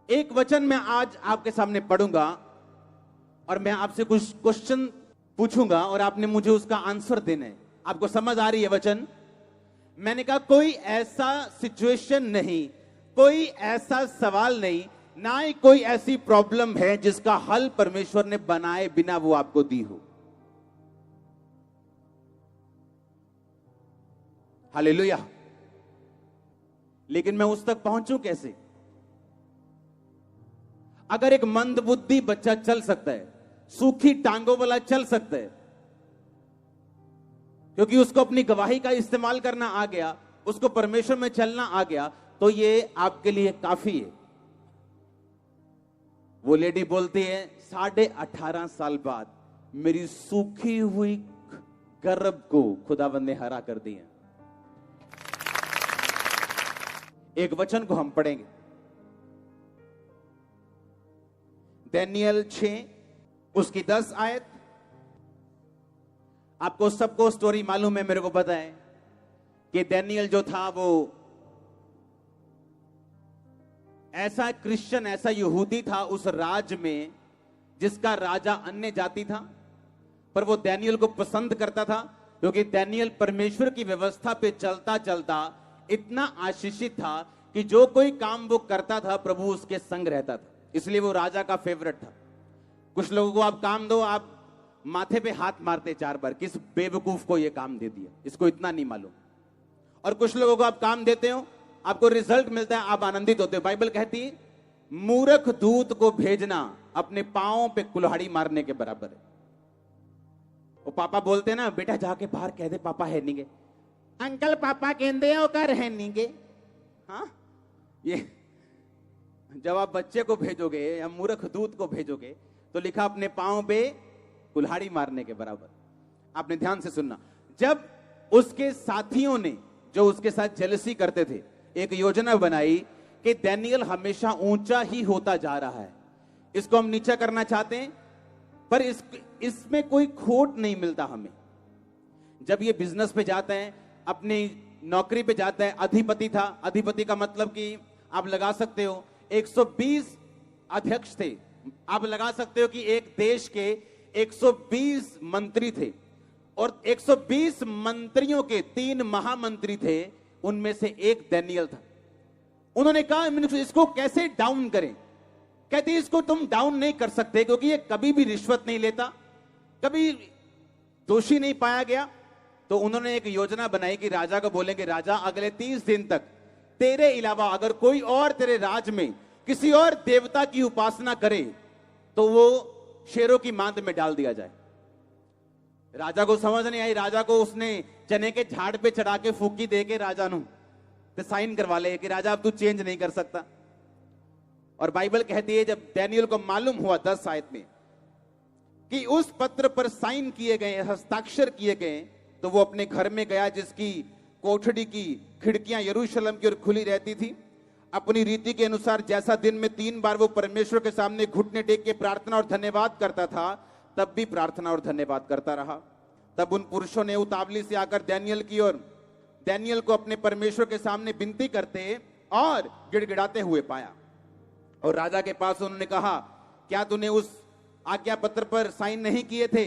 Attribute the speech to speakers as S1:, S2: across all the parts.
S1: एक वचन मैं आज आपके सामने पढ़ूंगा और मैं आपसे कुछ क्वेश्चन पूछूंगा और आपने मुझे उसका आंसर देना है। आपको समझ आ रही है वचन? मैंने कहा कोई ऐसा सिचुएशन नहीं, कोई ऐसा सवाल नहीं, ना ही कोई ऐसी प्रॉब्लम है जिसका हल परमेश्वर ने बनाए बिना वो आपको दी हो। हालेलुया। लेकिन मैं उस तक पहुंचूं कैसे? अगर एक मंदबुद्धि बच्चा चल सकता है, सूखी टांगों वाला चल सकता है, क्योंकि उसको अपनी गवाही का इस्तेमाल करना आ गया, उसको परमेश्वर में चलना आ गया, तो ये आपके लिए काफी है। वो लेडी बोलती है 18.5 साल बाद मेरी सूखी हुई गर्भ को खुदावंद ने हरा कर दिया। एक वचन को हम पढ़ेंगे, दानियेल 6 उसकी 10 आयत। आपको सबको स्टोरी मालूम है, मेरे को पता है कि दानियेल जो था वो ऐसा क्रिश्चियन, ऐसा यहूदी था उस राज्य में जिसका राजा अन्य जाति था, पर वो दानियेल को पसंद करता था क्योंकि दानियेल परमेश्वर की व्यवस्था पे चलता चलता इतना आशीषित था कि जो कोई काम वो करता था प्रभु उसके संग रहता था, इसलिए वो राजा का फेवरेट था। कुछ लोगों को आप काम दो, आप माथे पे हाथ मारते 4 बार, किस बेवकूफ को ये काम दे दिया, इसको इतना नहीं मालूम। और कुछ लोगों को आप काम देते हो, आपको रिजल्ट मिलता है, आप आनंदित होते हो। बाइबल कहती है मूर्ख दूत को भेजना अपने पांवों पे कुल्हाड़ी मारने के बराबर है। वो पापा बोलते हैं ना, बेटा जाके बाहर कह दे पापा है नहीं गे। अंकल पापा कहते हो कर है नहीं गे। हाँ, ये जब आप बच्चे को भेजोगे या मूर्ख दूत को भेजोगे तो लिखा अपने पांव पे कुल्हाड़ी मारने के बराबर। आपने ध्यान से सुनना। जब उसके साथियों ने, जो उसके साथ जेलसी करते थे, एक योजना बनाई कि दानियेल हमेशा ऊंचा ही होता जा रहा है, इसको हम नीचा करना चाहते हैं, पर इसमें कोई खोट नहीं मिलता हमें। जब ये बिजनेस पे जाता है, अपनी नौकरी पे जाता है, अधिपति था, अधिपति का मतलब कि आप लगा सकते हो 120 अध्यक्ष थे, आप लगा सकते हो कि एक देश के 120 मंत्री थे और 120 मंत्रियों के 3 महामंत्री थे, उनमें से एक दानियेल था। उन्होंने कहा इसको कैसे डाउन करें। कहते इसको तुम डाउन नहीं कर सकते क्योंकि ये कभी भी रिश्वत नहीं लेता, कभी दोषी नहीं पाया गया। तो उन्होंने एक योजना बनाई कि राजा को बोलेंगे राजा अगले 30 दिन तक तेरे अलावा अगर कोई और तेरे राज में किसी और देवता की उपासना करे तो वो शेरों की मांद में डाल दिया जाए। राजा को समझ नहीं आई, राजा को उसने चने के झाड़ पे चढ़ा के फूकी दे के राजा नु तो साइन करवा ले कि राजा अब तू चेंज नहीं कर सकता। और बाइबल कहती है जब दानियेल को मालूम हुआ 10 आयत में कि उस पत्र पर साइन किए गए, हस्ताक्षर किए गए, तो वो अपने घर में गया जिसकी कोठड़ी की खिड़कियां यरूशलेम की ओर खुली रहती थी। अपनी रीति के अनुसार जैसा दिन में 3 बार वो परमेश्वर के सामने घुटने टेक के प्रार्थना और धन्यवाद करता था, तब भी प्रार्थना और धन्यवाद करता रहा। तब उन पुरुषों ने उतावली से आकर दानियेल की ओर, दानियेल को अपने परमेश्वर के सामने विनती करते और गिड़गिड़ाते हुए पाया। और राजा के पास उन्होंने कहा क्या तूने उस आज्ञा पत्र पर साइन नहीं किए थे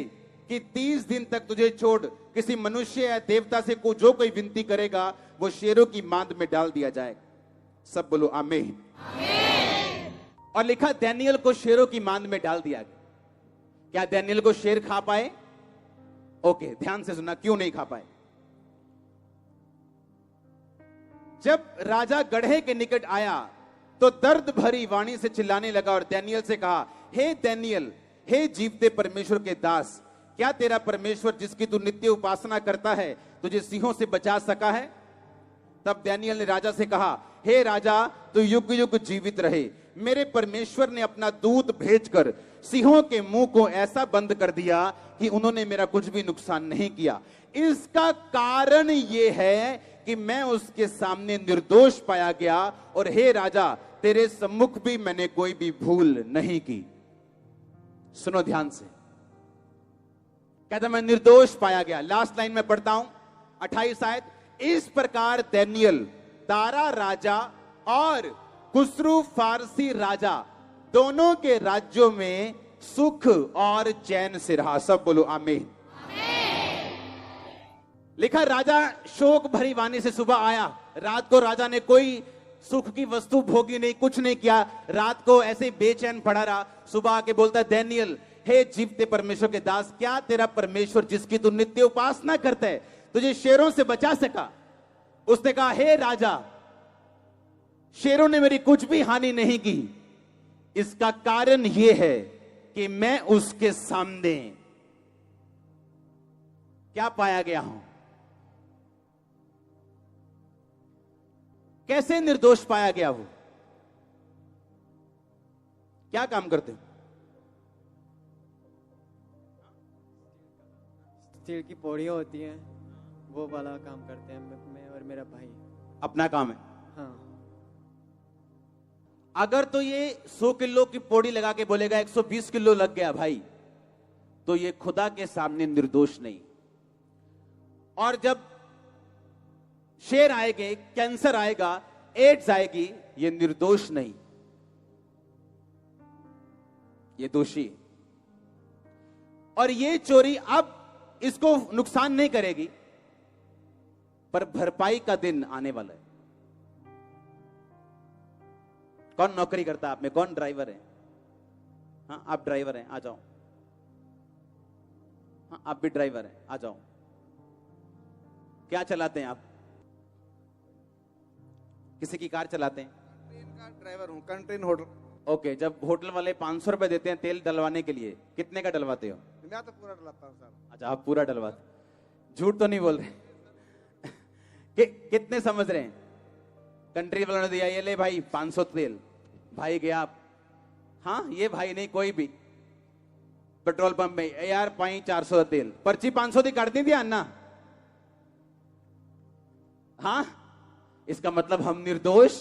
S1: कि 30 दिन तक तुझे छोड़ किसी मनुष्य या देवता से जो कोई विनती करेगा वो शेरों की मांद में डाल दिया जाएगा। सब बोलो आमीन। और लिखा दानियेल को शेरों की मांद में डाल दिया गया। क्या दानियेल को शेर खा पाए? ओके, ध्यान से सुनना, क्यों नहीं खा पाए। जब राजा गड्ढे के निकट आया तो दर्द भरी वाणी से चिल्लाने लगा और दानियेल से कहा, हे दानियेल, हे जीवते परमेश्वर के दास, क्या तेरा परमेश्वर जिसकी तू नित्य उपासना करता है तुझे सिंहों से बचा सका है? तब दानियेल ने राजा से कहा, हे राजा, तू युग युग जीवित रहे। मेरे परमेश्वर ने अपना दूत भेजकर सिंहों के मुंह को ऐसा बंद कर दिया कि उन्होंने मेरा कुछ भी नुकसान नहीं किया। इसका कारण यह है कि मैं उसके सामने निर्दोष पाया गया और हे राजा, तेरे सम्मुख भी मैंने कोई भी भूल नहीं की। सुनो ध्यान से, कहता मैं निर्दोष पाया गया। लास्ट लाइन में पढ़ता हूं 28 आयत। इस प्रकार दानियेल दारा राजा और खुसरू फारसी राजा, दोनों के राज्यों में सुख और चैन से रहा। सब बोलो आमीन। लिखा, राजा शोक भरी वाणी से सुबह आया। रात को राजा ने कोई सुख की वस्तु भोगी नहीं, कुछ नहीं किया। रात को ऐसे ही बेचैन पड़ा रहा। सुबह आके बोलता, डैनियल, हे जीवते परमेश्वर के दास, क्या तेरा परमेश्वर जिसकी तू नित्य उपासना करता है तुझे शेरों से बचा सका? उसने कहा, हे राजा, शेरों ने मेरी कुछ भी हानि नहीं की। इसका कारण यह है कि मैं उसके सामने क्या पाया गया हूं? कैसे निर्दोष पाया गया? वो क्या काम करते हो?
S2: स्टील की पौड़ियां होती हैं, वो वाला काम करते हैं मैं और मेरा भाई।
S1: अपना काम है।
S2: हाँ।
S1: अगर तो ये 100 किलो की पौड़ी लगा के बोलेगा 120 किलो लग गया भाई, तो ये खुदा के सामने निर्दोष नहीं। और जब शेर आएंगे, कैंसर आएगा, एड्स आएगी, ये निर्दोष नहीं, ये दोषी। और ये चोरी अब इसको नुकसान नहीं करेगी, पर भरपाई का दिन आने वाला है। कौन नौकरी करता है आप में? कौन ड्राइवर है? हाँ, आप ड्राइवर हैं, आ जाओ। हाँ, आप भी ड्राइवर हैं, आ जाओ। क्या चलाते हैं आप? किसी की कार चलाते हैं?
S3: ट्रेन का ड्राइवर हूँ, कंट्रेन होटल।
S1: ओके, जब होटल वाले 500 रुपए देते हैं तेल डलवाने के लिए, कितने का डलवाते हो?
S3: मैं तो पूरा डलाता हूँ सर।
S1: अच्छा, आप पूरा डलवाते, झूठ तो नहीं बोल रहे? कितने समझ रहे हैं? कंट्री वालों ने दिया, ये ले भाई 500 तेल। भाई गया, हाँ ये भाई नहीं, कोई भी पेट्रोल पंप में, यार 400 तेल, पर्ची 500 की काट दी थी अन्ना। हाँ, इसका मतलब हम निर्दोष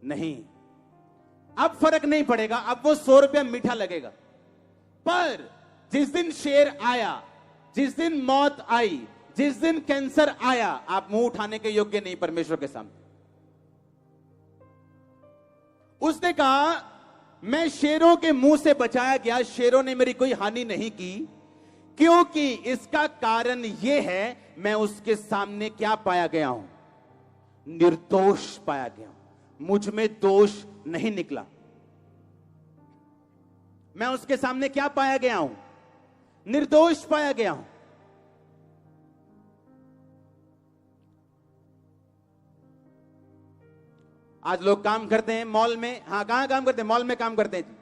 S1: नहीं। अब फर्क नहीं पड़ेगा, अब वो 100 रुपया मीठा लगेगा। पर जिस दिन शेर आया, जिस दिन मौत आई, जिस दिन कैंसर आया, आप मुंह उठाने के योग्य नहीं परमेश्वर के सामने। उसने कहा, मैं शेरों के मुंह से बचाया गया, शेरों ने मेरी कोई हानि नहीं की, क्योंकि इसका कारण यह है, मैं उसके सामने क्या पाया गया हूं? निर्दोष पाया गया हूं। मुझ में दोष नहीं निकला। मैं उसके सामने क्या पाया गया हूं? निर्दोष पाया गया हूं। आज लोग काम करते हैं मॉल में। हाँ, कहां काम करते हैं? मॉल में काम करते हैं जी।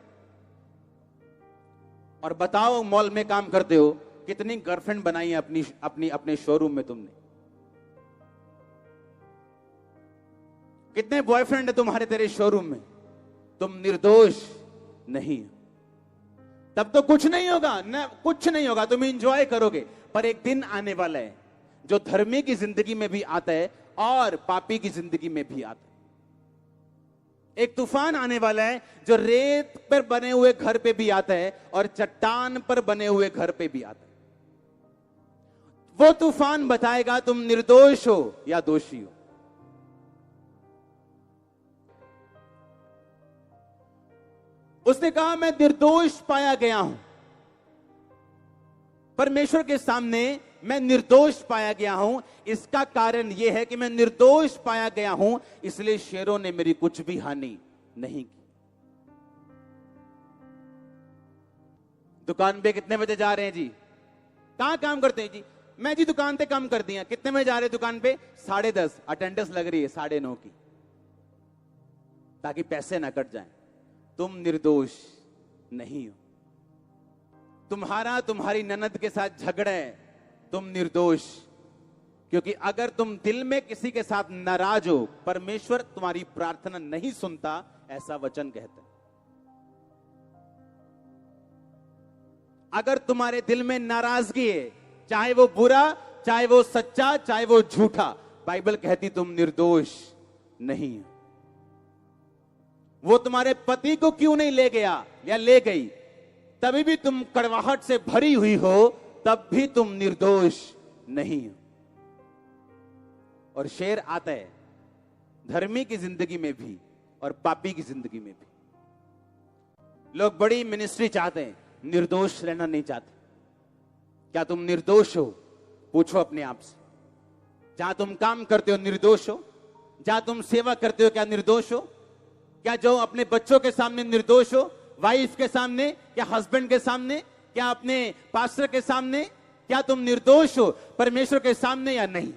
S1: और बताओ, मॉल में काम करते हो, कितनी गर्लफ्रेंड बनाई है अपने शोरूम में तुमने? कितने बॉयफ्रेंड है तुम्हारे तेरे शोरूम में? तुम निर्दोष नहीं हो। तब तो कुछ नहीं होगा ना, कुछ नहीं होगा, तुम एंजॉय करोगे। पर एक दिन आने वाला है जो धर्मी की जिंदगी में भी आता है और पापी की जिंदगी में भी आता है। एक तूफान आने वाला है जो रेत पर बने हुए घर पे भी आता है और चट्टान पर बने हुए घर पे भी आता है। वो तूफान बताएगा तुम निर्दोष हो या दोषी हो। उसने कहा, मैं निर्दोष पाया गया हूं परमेश्वर के सामने, मैं निर्दोष पाया गया हूं। इसका कारण यह है कि मैं निर्दोष पाया गया हूं, इसलिए शेरों ने मेरी कुछ भी हानि नहीं की। दुकान पे कितने बजे जा रहे हैं जी? कहां काम करते हैं जी? मैं जी दुकान पे काम कर दिया। कितने बजे जा रहे हैं दुकान पे? 10:30। अटेंडेंस लग रही है 9:30 की, ताकि पैसे ना कट जाएं। तुम निर्दोष नहीं हो। तुम्हारी ननद के साथ झगड़ा है, तुम निर्दोष। क्योंकि अगर तुम दिल में किसी के साथ नाराज हो, परमेश्वर तुम्हारी प्रार्थना नहीं सुनता, ऐसा वचन कहता है। अगर तुम्हारे दिल में नाराजगी है, चाहे वो बुरा, चाहे वो सच्चा, चाहे वो झूठा, बाइबल कहती तुम निर्दोष नहीं हो। वो तुम्हारे पति को क्यों नहीं ले गया या ले गई, तभी भी तुम कड़वाहट से भरी हुई हो, तब भी तुम निर्दोष नहीं हो। और शेर आता है धर्मी की जिंदगी में भी, और पापी की जिंदगी में भी। लोग बड़ी मिनिस्ट्री चाहते हैं, निर्दोष रहना नहीं चाहते। क्या तुम निर्दोष हो? पूछो अपने आप से। जहां तुम काम करते हो निर्दोष हो? जहां तुम सेवा करते हो क्या निर्दोष हो? क्या जो अपने बच्चों के सामने निर्दोष हो? वाइफ के सामने, क्या हस्बैंड के सामने, क्या अपने पास्टर के सामने, क्या तुम निर्दोष हो परमेश्वर के सामने या नहीं?